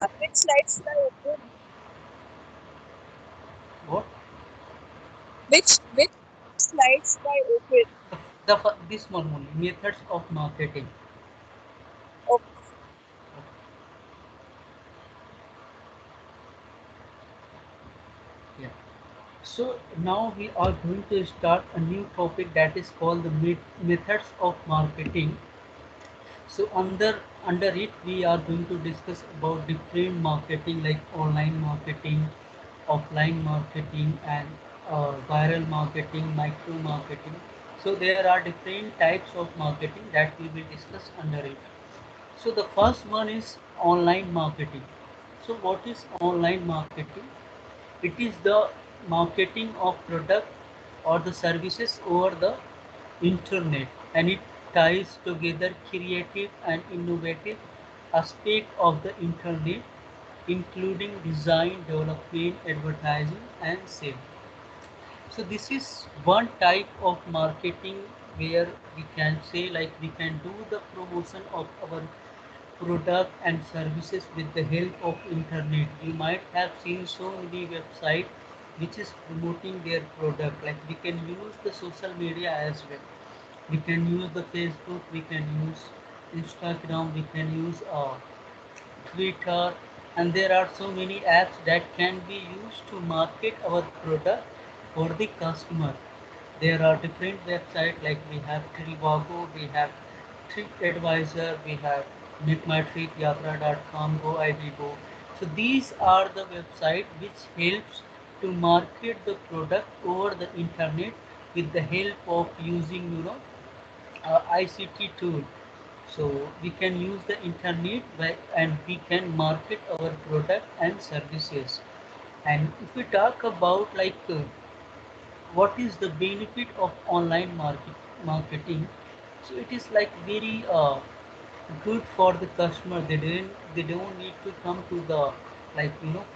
Which slides should I open? What? Which slides should I open? This one only, methods of marketing. Okay. Yeah. So now we are going to start a new topic that is called the methods of marketing. So under it we are going to discuss about different marketing like online marketing, offline marketing, and viral marketing, micro marketing. So there are different types of marketing that we will discuss under it. So the first one is online marketing. So what is online marketing? It is the marketing of product or the services over the internet, and it ties together creative and innovative aspect of the internet, including design, development, advertising, and sale. So this is one type of marketing where we can say like we can do the promotion of our product and services with the help of internet. You might have seen so many websites which is promoting their product. Like we can use the social media as well. We can use the Facebook, we can use Instagram, we can use Twitter, and there are so many apps that can be used to market our product for the customer. There are different websites like we have Trivago, we have TripAdvisor, we have MakeMyTrip, Yatra.com, GoIbibo. So these are the websites which helps to market the product over the internet with the help of using ICT tool. So we can use the internet and we can market our product and services. And if we talk about what is the benefit of online marketing, so it is like very good for the customer. They don't need to come to the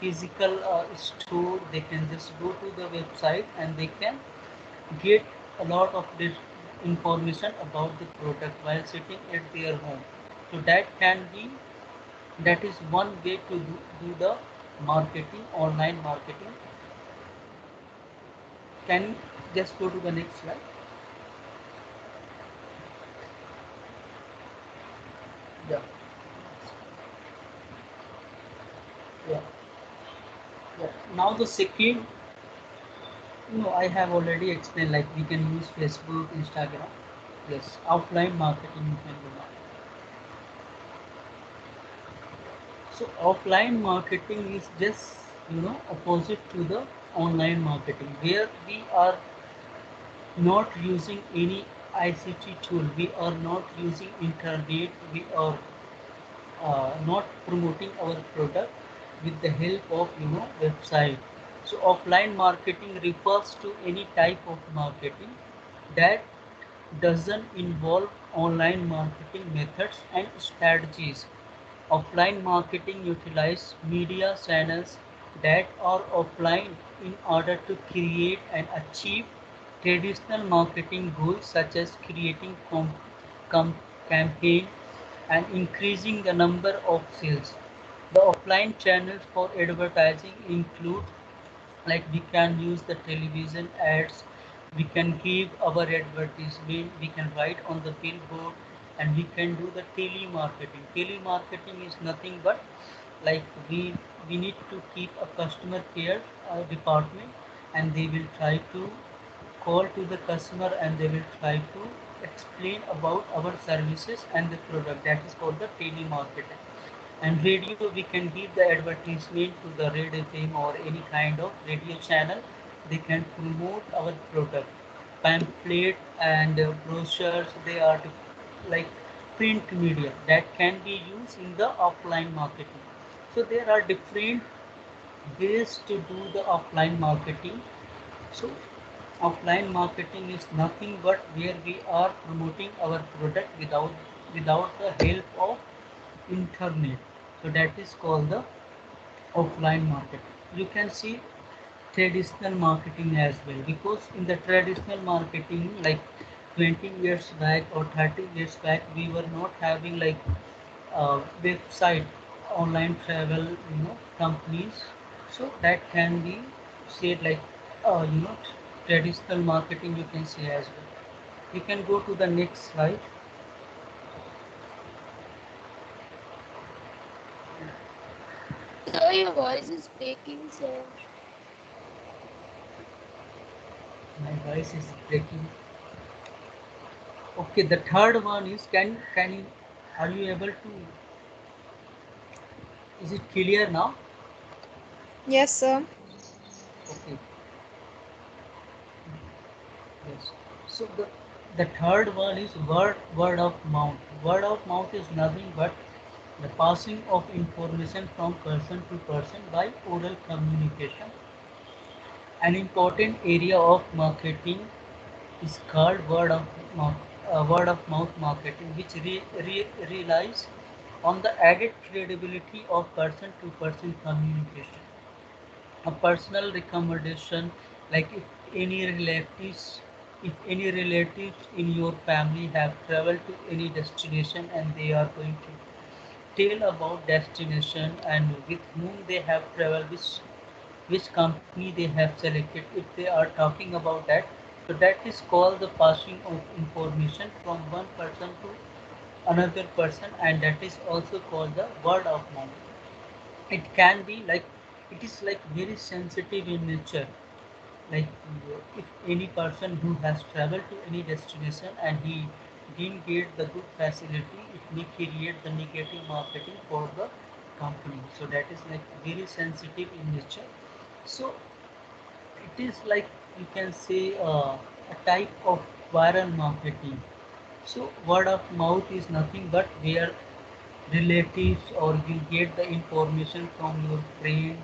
physical store. They can just go to the website and they can get a lot of this information about the product while sitting at their home. So that is one way to do the marketing, online marketing. Can you just go to the next slide? Yeah, yeah, yeah. Now the second, I have already explained like we can use Facebook, Instagram. Yes, offline marketing you can do now. So offline marketing is just opposite to the online marketing where we are not using any ICT tool. We are not using internet. We are not promoting our product with the help of website. So offline marketing refers to any type of marketing that doesn't involve online marketing methods and strategies. Offline marketing utilizes media channels that are offline in order to create and achieve traditional marketing goals such as creating com- campaign and increasing the number of sales. The offline channels for advertising include like we can use the television ads, we can give our advertisement, we can write on the billboard, and we can do the telemarketing is nothing but like we need to keep a customer care department, and they will try to call to the customer and they will try to explain about our services and the product. That is called the telemarketing. And radio, we can give the advertisement to the red FM or any kind of radio channel. They can promote our product. Pamphlet and brochures, they are like print media that can be used in the offline marketing. So there are different ways to do the offline marketing. So offline marketing is nothing but where we are promoting our product without the help of internet. So that is called the offline marketing. You can see traditional marketing as well, because in the traditional marketing like 20 years back or 30 years back we were not having like website online travel, companies. So that can be said like, traditional marketing, you can say as well. You can go to the next slide. So your voice is breaking, sir. My voice is breaking. Okay, the third one is, can you, are you able to, is it clear now? Yes, sir. Okay, yes. So the third one is word of mouth. Word of mouth is nothing but the passing of information from person to person by oral communication. An important area of marketing is called mouth, word of mouth marketing, which relies on the added credibility of person to person communication. A personal recommendation, like if any relatives in your family have traveled to any destination and they are going to tell about destination and with whom they have traveled, which company they have selected, if they are talking about that, so that is called the passing of information from one person to another person, and that is also called the word of mouth. It can be like, it is like very sensitive in nature. Like, if any person who has traveled to any destination and he didn't get the good facility, it may create the negative marketing for the company. So that is like very sensitive in nature. So it is like, you can say, a type of viral marketing. So word of mouth is nothing but where relatives or you get the information from your friend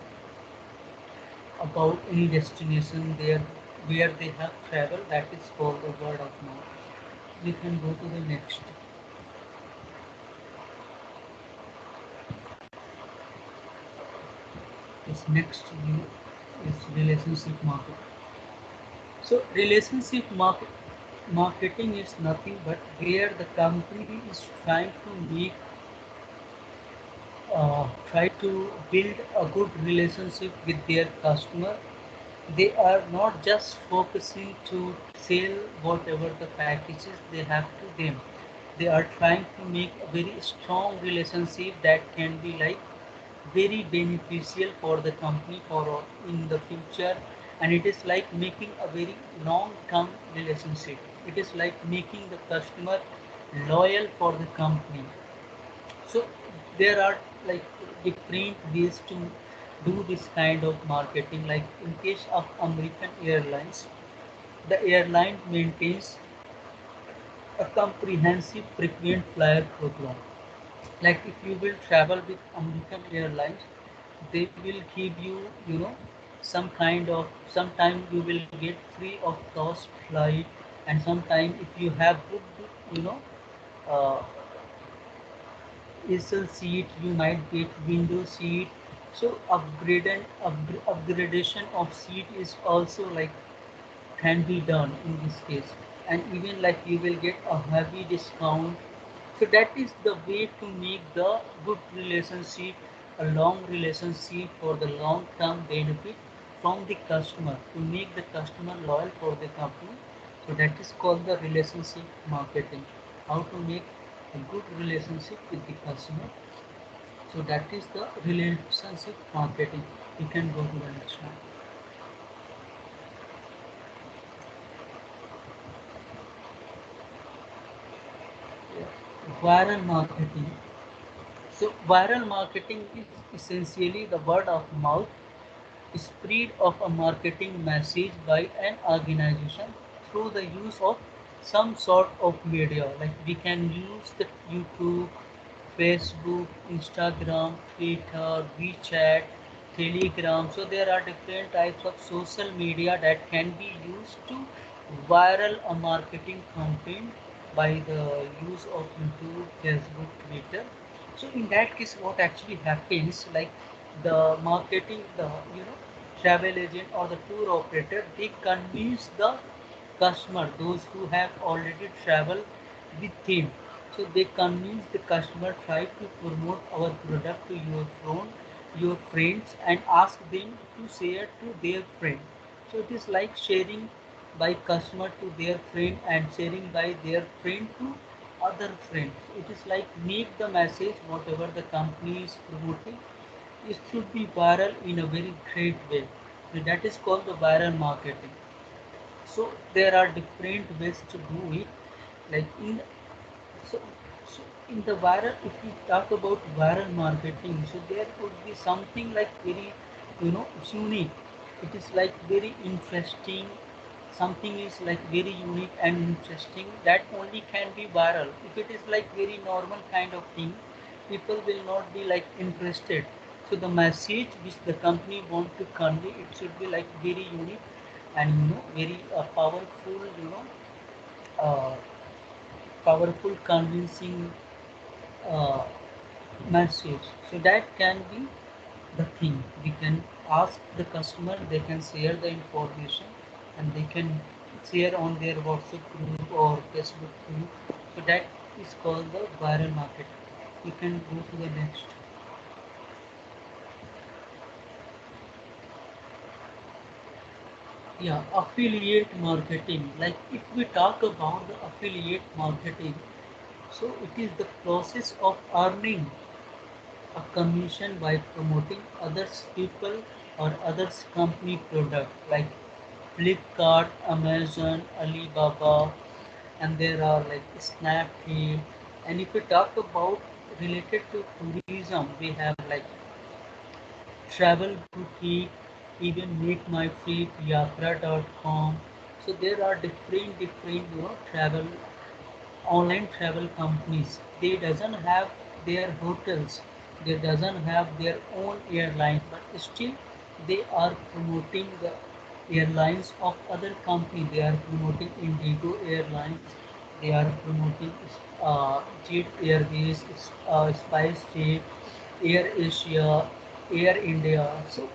about any destination there where they have traveled. That is called the word of mouth. We can go to the next. This next is relationship marketing. So relationship marketing is nothing but where the company is trying to make, try to build a good relationship with their customer. They are not just focusing to sell whatever the packages they have to them. They are trying to make a very strong relationship that can be like very beneficial for the company for in the future. And it is like making a very long term relationship. It is like making the customer loyal for the company. So there are like different ways to do this kind of marketing. Like in case of American Airlines, the airline maintains a comprehensive frequent flyer program. Like if you will travel with American Airlines, they will give you, some kind of, sometime you will get free of cost flight, and sometime if you have booked, uh, aisle seat, you might get window seat. So upgradation of seat is also like can be done in this case, and even like you will get a heavy discount. So that is the way to make the good relationship, a long relationship for the long term benefit from the customer, to make the customer loyal for the company. So that is called the relationship marketing. How to make a good relationship with the customer. So that is the relationship marketing. You can go to the next one. Viral marketing. So viral marketing is essentially the word of mouth spread of a marketing message by an organization through the use of some sort of media. Like we can use the YouTube, Facebook, Instagram, Twitter, WeChat, Telegram. So there are different types of social media that can be used to viral a marketing content by the use of YouTube, Facebook, Twitter. So in that case, what actually happens, like the marketing, the travel agent or the tour operator, they convince the customer, those who have already traveled with him. So they convince the customer, try to promote our product to your friends, and ask them to share to their friend. So it is like sharing by customer to their friend and sharing by their friend to other friends. It is like make the message whatever the company is promoting, it should be viral in a very great way. So that is called the viral marketing. So there are different ways to do it. Like in so, so in the viral, if we talk about viral marketing, so there could be something like very, unique. It is like very interesting. Something is like very unique and interesting that only can be viral. If it is like very normal kind of thing, people will not be like interested. So the message which the company want to convey, it should be like very unique and very powerful. Uh, Powerful, convincing uh, message. So that can be the thing. We can ask the customer, they can share the information and they can share on their WhatsApp group or Facebook group. So that is called the viral marketing. You can go to the next. Yeah, affiliate marketing. Like if we talk about the affiliate marketing, so it is the process of earning a commission by promoting others people or others company product like Flipkart, Amazon, Alibaba, and there are like Snapdeal. And if we talk about related to tourism, we have like travel boutique, even make my trip, yatra.com. So there are different travel online travel companies. They doesn't have their hotels, they doesn't have their own airlines, but still they are promoting the airlines of other company. They are promoting Indigo Airlines, they are promoting Jet Airways, SpiceJet, Air Asia, Air India. So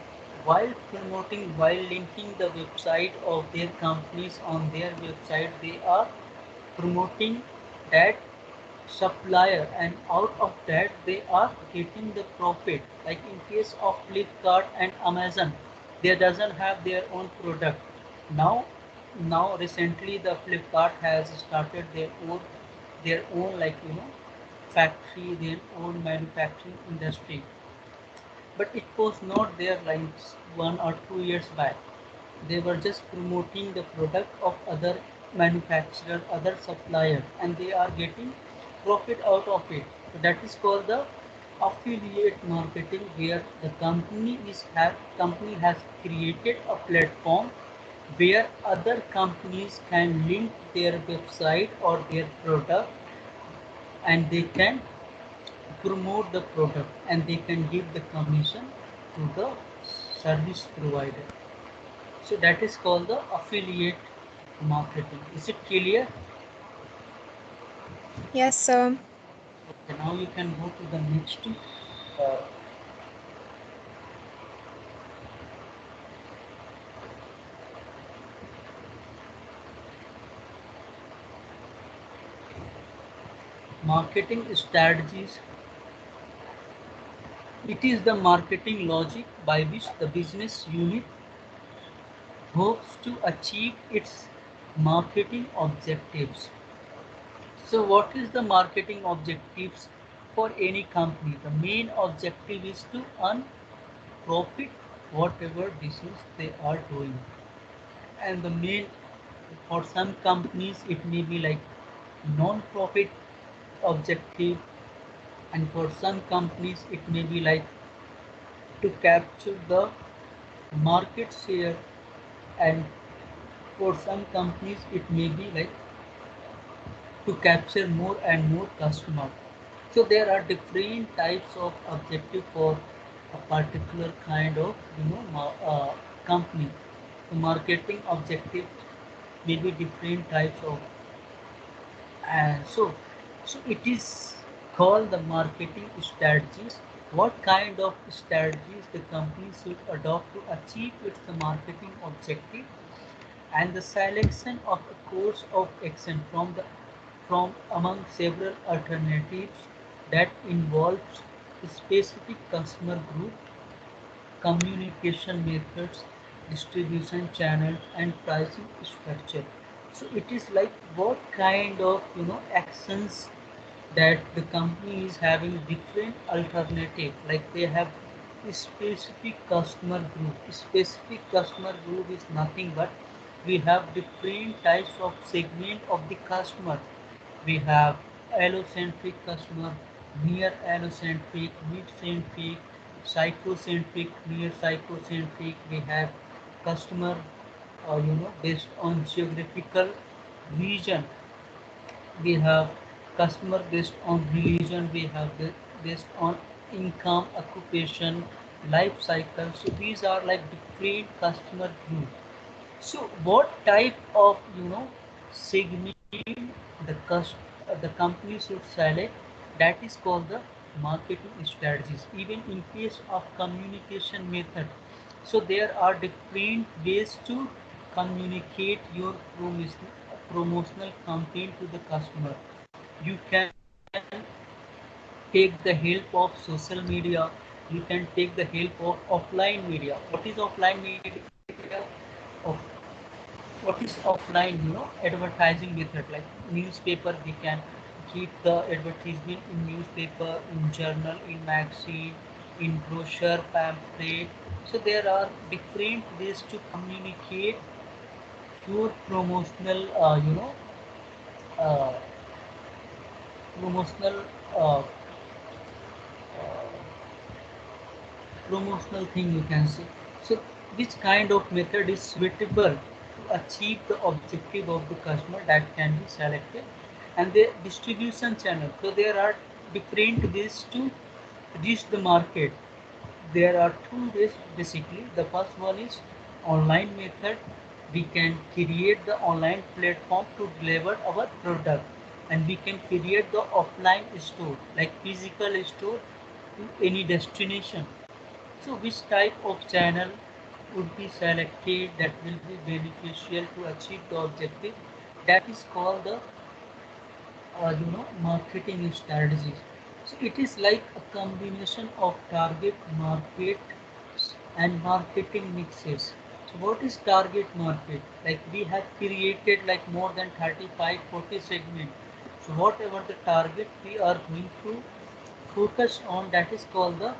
while promoting, while linking the website of their companies on their website, they are promoting that supplier, and out of that they are getting the profit. Like in case of Flipkart and Amazon, they doesn't have their own product. Now now recently the Flipkart has started their own like factory, their own manufacturing industry, but it was not there like 1 or 2 years back. They were just promoting the product of other manufacturer, other supplier, and they are getting profit out of it. So that is called the affiliate marketing, where the company has created a platform where other companies can link their website or their product, and they can promote the product and they can give the commission to the service provider. So that is called the affiliate marketing. Is it clear? Yes, sir. Okay, now you can go to the next. Uh, Marketing strategies. It is the marketing logic by which the business unit hopes to achieve its marketing objectives. So what is the marketing objectives for any company? The main objective is to earn profit whatever business they are doing. And the main, for some companies it may be like non-profit objective, and for some companies it may be like to capture the market share, and for some companies it may be like to capture more and more customers. So there are different types of objective for a particular kind of company. The marketing objective may be different types of, and so it is called the marketing strategies. What kind of strategies the company should adopt to achieve its marketing objective, and the selection of a course of action from the from among several alternatives that involves specific customer group, communication methods, distribution channels, and pricing structure. So it is like what kind of actions that the company is having different alternative, like they have a specific customer group. Specific customer group is nothing but we have different types of segment of the customer. We have allocentric customer, near allocentric, mid-centric, psychocentric, near psychocentric. We have customer, based on geographical region. We have customer based on religion. We have based on income, occupation, life cycle. So these are like different customer group. So what type of segment the company should select, that is called the marketing strategies. Even in case of communication method, so there are different ways to communicate your promotional campaign to the customer. You can take the help of social media. You can take the help of offline media. What is offline media? Of what is offline advertising method, like newspaper. We can keep the advertisement in newspaper, in journal, in magazine, in brochure, pamphlet. So there are different ways to communicate your promotional uh, promotional uh, promotional thing, you can say. So which kind of method is suitable to achieve the objective of the customer, that can be selected. And the distribution channel, so there are different ways to reach the market. There are two ways basically. The first one is online method. We can create the online platform to deliver our product, and we can create the offline store, like physical store, to any destination. So which type of channel would be selected that will be beneficial to achieve the objective? That is called the marketing strategies. So it is like a combination of target market and marketing mixes. So what is target market? Like we have created like more than 35, 40 segments. So whatever the target we are going to focus on, that is called the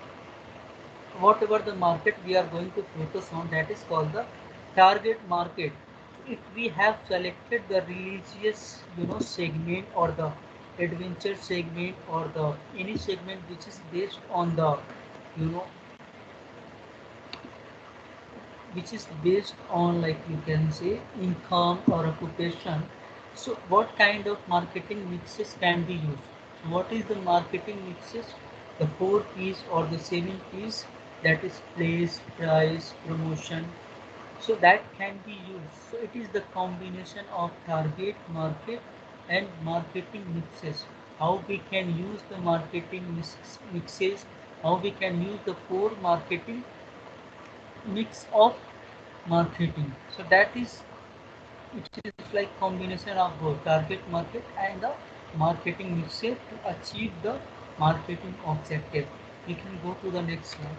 whatever the market we are going to focus on, that is called the target market. If we have selected the religious segment, or the adventure segment, or the any segment which is based on the you know which is based on, like you can say, income or occupation. So what kind of marketing mixes can be used? So what is the marketing mixes? The 4 P's or the 7 P's, that is place, price, promotion. So that can be used. So it is the combination of target market and marketing mixes. How we can use the marketing mixes, how we can use the 4 marketing mix of marketing. So that is, it is like combination of both target market and the marketing mixture to achieve the marketing objective. You can go to the next slide.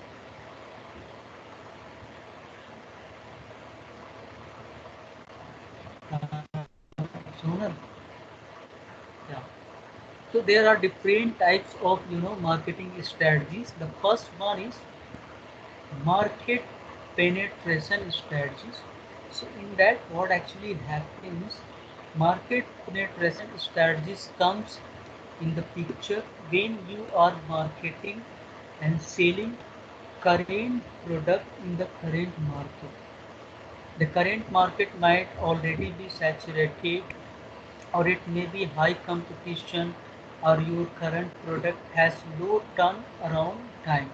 Sonal. Yeah. So there are different types of marketing strategies. The first one is market penetration strategies. So in that, what actually happens, market penetration strategies comes in the picture when you are marketing and selling current product in the current market. The current market might already be saturated, or it may be high competition, or your current product has low turnaround time.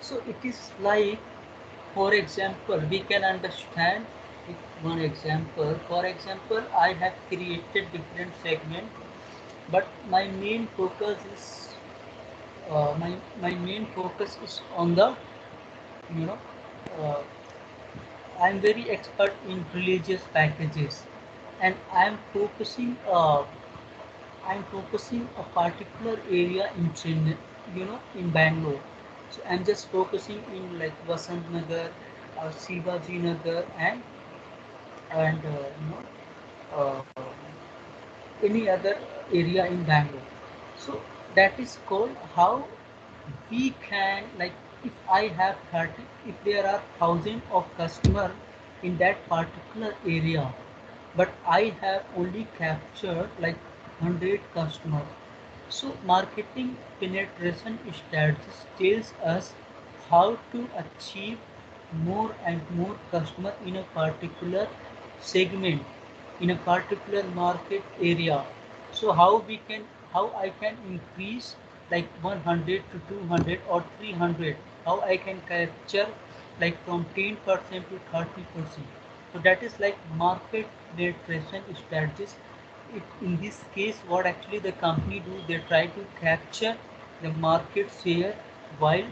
So it is like, for example, we can understand with one example. For example, I have created different segment, but my main focus is my main focus is on the you know uh, I am very expert in religious packages, and I am focusing I'm focusing a particular area in Chennai, in Bangalore. So I'm just focusing in like Vasant Nagar, Shivaji Nagar, and any other area in Bangalore. So that is called how we can, like, if I have 30, if there are thousand of customer in that particular area, but I have only captured like 100 customers. So marketing penetration strategies tells us how to achieve more and more customer in a particular segment, in a particular market area. So how I can increase like 100 to 200 or 300, how I can capture like from 10% to 30%. So that is like market penetration strategies. In this case, what actually the company do, they try to capture the market share while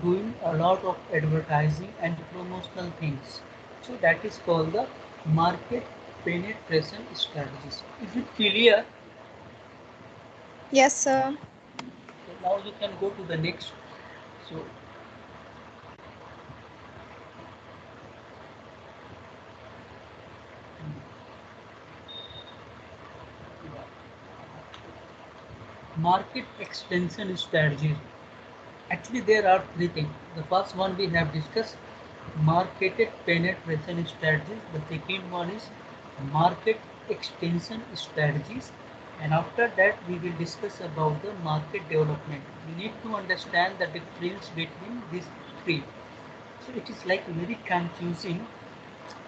doing a lot of advertising and promotional things. So that is called the market penetration strategies. Is it clear? Yes, sir. So now you can go to the next. So market extension strategies. Actually, there are three things. The first one we have discussed, marketed penetration strategies. The second one is market extension strategies. And after that, we will discuss about the market development. We need to understand the difference between these three. So it is like very confusing.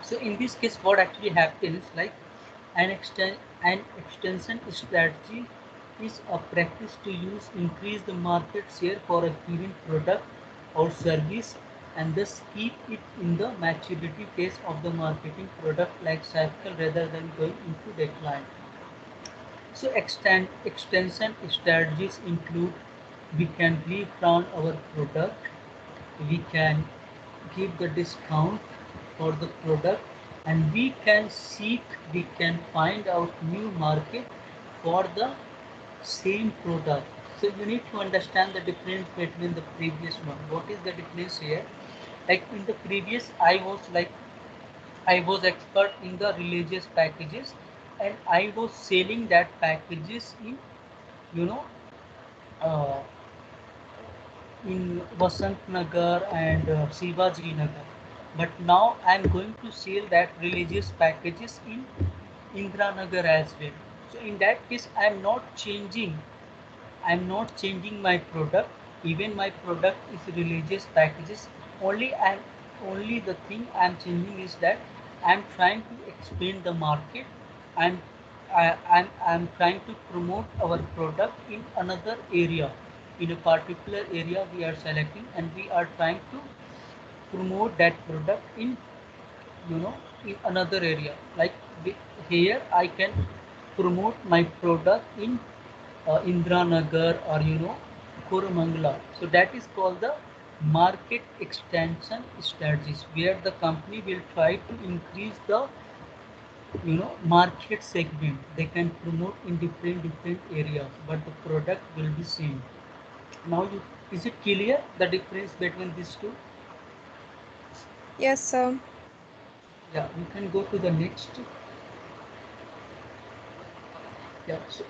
So in this case, what actually happens, like an extension strategy is a practice to use increase the market share for a given product or service and thus keep it in the maturity phase of the marketing product life cycle rather than going into decline. So extension strategies include we can rebrand our product, we can give the discount for the product, and we can find out new market for the same product. So you need to understand the difference between the previous one. What is the difference here? Like in the previous, I was expert in the religious packages, and I was selling that packages in, you know uh, in Vasant Nagar and Shivaji Nagar. But now I am going to sell that religious packages in Indra Nagar as well. So in that case, I am not changing my product. Even my product is religious packages. Only the thing I am changing is that I am trying to expand the market. I'm I'm trying to promote our product in another area. In a particular area we are selecting, and we are trying to promote that product in, you know in another area. Like here I can promote my product in Indra Nagar or Koromangala. So that is called the market extension strategies, where the company will try to increase the market segment. They can promote in different areas, but the product will be same. Now, is it clear the difference between these two? Yes, sir. Yeah, we can go to the next. Yeah. So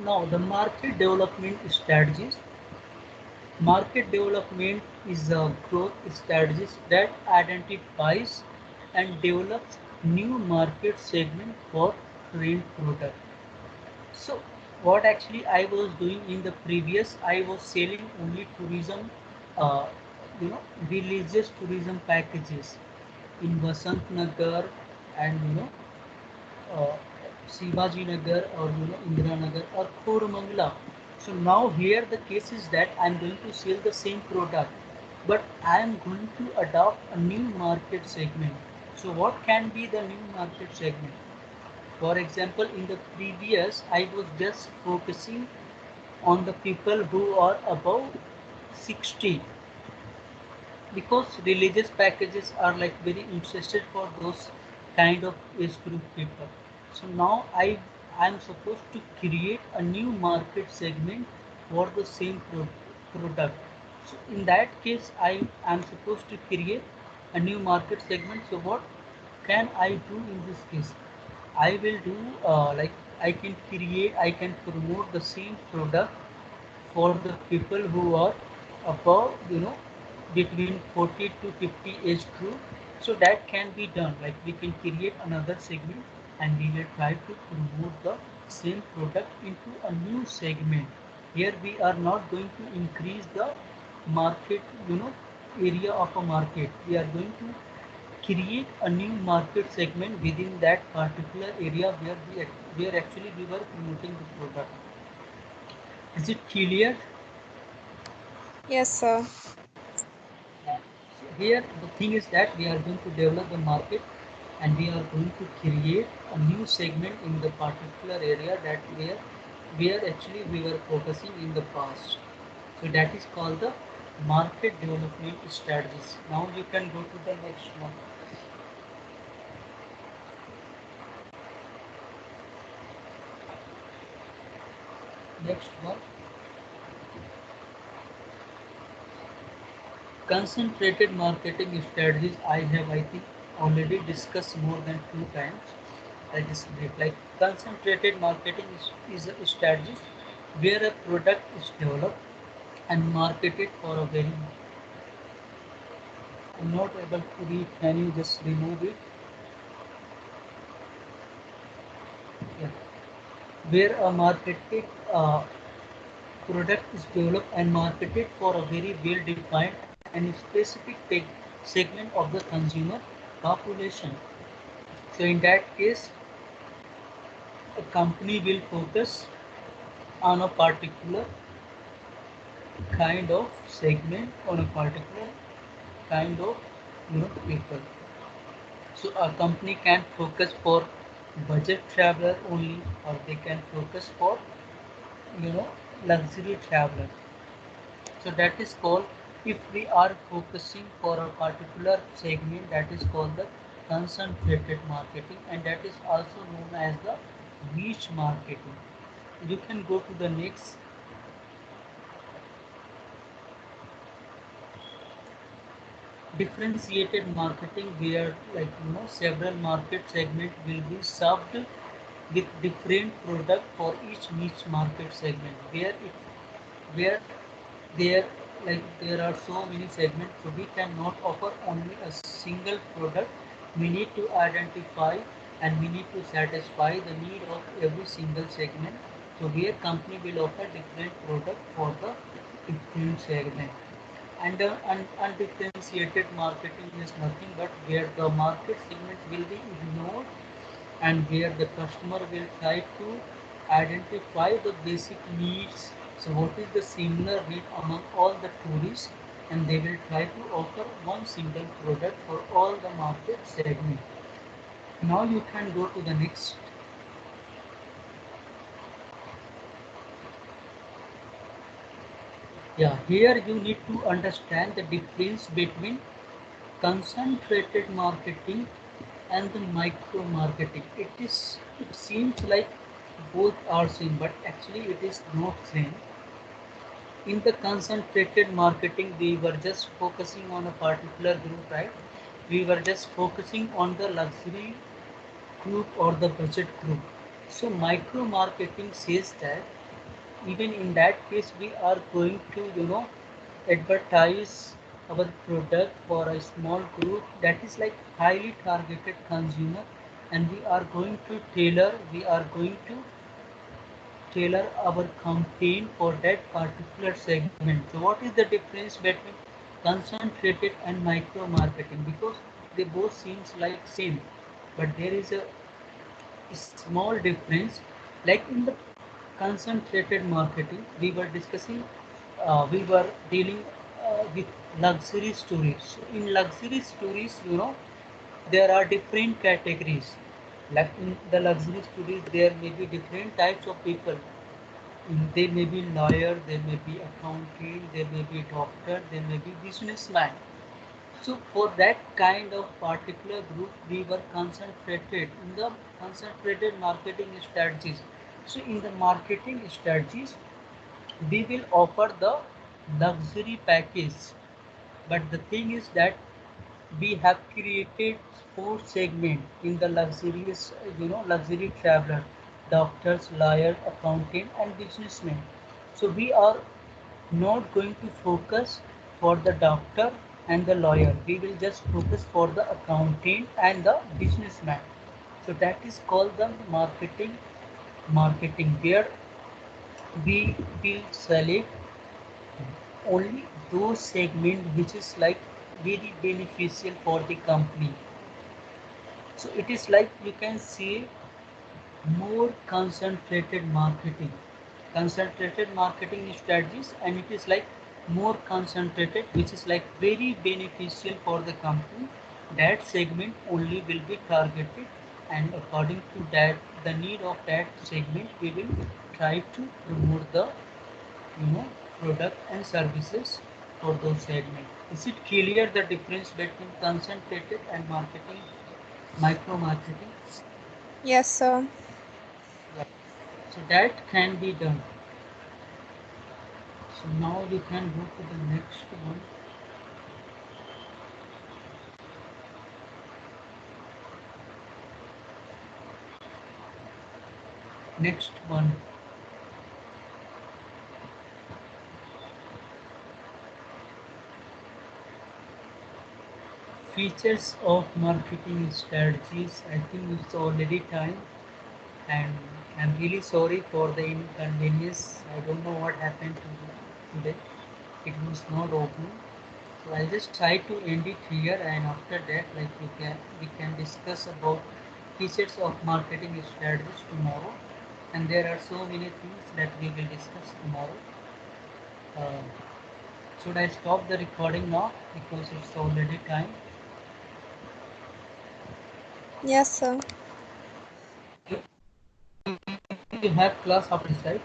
now the market development strategies. Market development is a growth strategies that identifies and develops new market segment for current product. So what actually I was doing in the previous, I was selling only tourism, uh, religious tourism packages in Vasant Nagar and uh, Shivaji Nagar or Indira Nagar or Koromangala. So now here the case is that I'm going to sell the same product, but I am going to adopt a new market segment. So what can be the new market segment? For example, in the previous, I was just focusing on the people who are above 60, because religious packages are like very interested for those kind of age group people. So now I'm supposed to create a new market segment for the same product. So in that case, I am supposed to create a new market segment. So what can I do in this case? I will do like I can promote the same product for the people who are above, between 40 to 50 age group. So that can be done. Like we can create another segment and we will try to promote the same product into a new segment. Here we are not going to increase the market, area of a market. We are going to create a new market segment within that particular area where where actually we were promoting the product. Is it clear? Yes, sir. So here the thing is that we are going to develop the market and we are going to create a new segment in the particular area that where actually we were focusing in the past. So that is called the market development strategies. Now you can go to the next one. Next one. Concentrated marketing strategies I think already discussed more than 2 times. I just brief like concentrated marketing is a strategy where a product is developed and marketed for a very. I'm not able to read. Can you just remove it? Yeah. Where a marketed product is developed and marketed for a very well defined and specific segment of the consumer population. So in that case, a company will focus on a particular kind of segment, on a particular kind of people. So a company can focus for budget traveler only, or they can focus for you know luxury traveler. So that is called, if we are focusing for a particular segment, that is called the concentrated marketing, and that is also known as the niche marketing. You can go to the next. Differentiated marketing, where several market segment will be served with different product for each niche market segment, where there there are so many segments, so we cannot offer only a single product. We need to identify and we need to satisfy the need of every single segment. So where company will offer different product for the different segment. And undifferentiated marketing is nothing but where the market segments will be ignored and where the customer will try to identify the basic needs. So what is the similar need among all the tourists, and they will try to offer one single product for all the market segment. Now you can go to the next. Yeah, here you need to understand the difference between concentrated marketing and the micro marketing. It seems like both are same, but actually it is not same. In the concentrated marketing, we were just focusing on a particular group, right? We were just focusing on the luxury group or the budget group. So micro marketing says that even in that case we are going to advertise our product for a small group, that is like highly targeted consumer, and we are going to tailor our campaign for that particular segment. So what is the difference between concentrated and micro marketing? Because they both seems like same, but there is a small difference. Like in the concentrated marketing, we were dealing with luxury stories. So in luxury stories, there are different categories. Like in the luxury stories, there may be different types of people. They may be lawyer, they may be accountant, they may be doctor, they may be businessman. So for that kind of particular group, we were concentrated in the concentrated marketing strategies. So in the marketing strategies, we will offer the luxury package. But the thing is that we have created four segment in the luxurious, luxury traveler, doctors, lawyer, accountant, and businessmen. So we are not going to focus for the doctor and the lawyer. We will just focus for the accountant and the businessman. So that is called the marketing where we will select only those segment which is like very beneficial for the company. So it is like you can see more concentrated marketing strategies, and it is like more concentrated, which is like very beneficial for the company. That segment only will be targeted, and according to that, the need of that segment, we will try to promote the you know product and services for those segments. Is it clear the difference between concentrated and marketing, micro marketing? Yes, sir. Yeah. So that can be done. So now we can go to the next one. Next one, features of marketing strategies. I think it's already time, and I'm really sorry for the inconvenience. I don't know what happened today. It was not open. So I'll just try to end it here, and after that, like we can discuss about features of marketing strategies tomorrow. And there are so many things that we will discuss tomorrow. Uh, should I stop the recording now because it's already time? Yes, sir. You have class after this, right?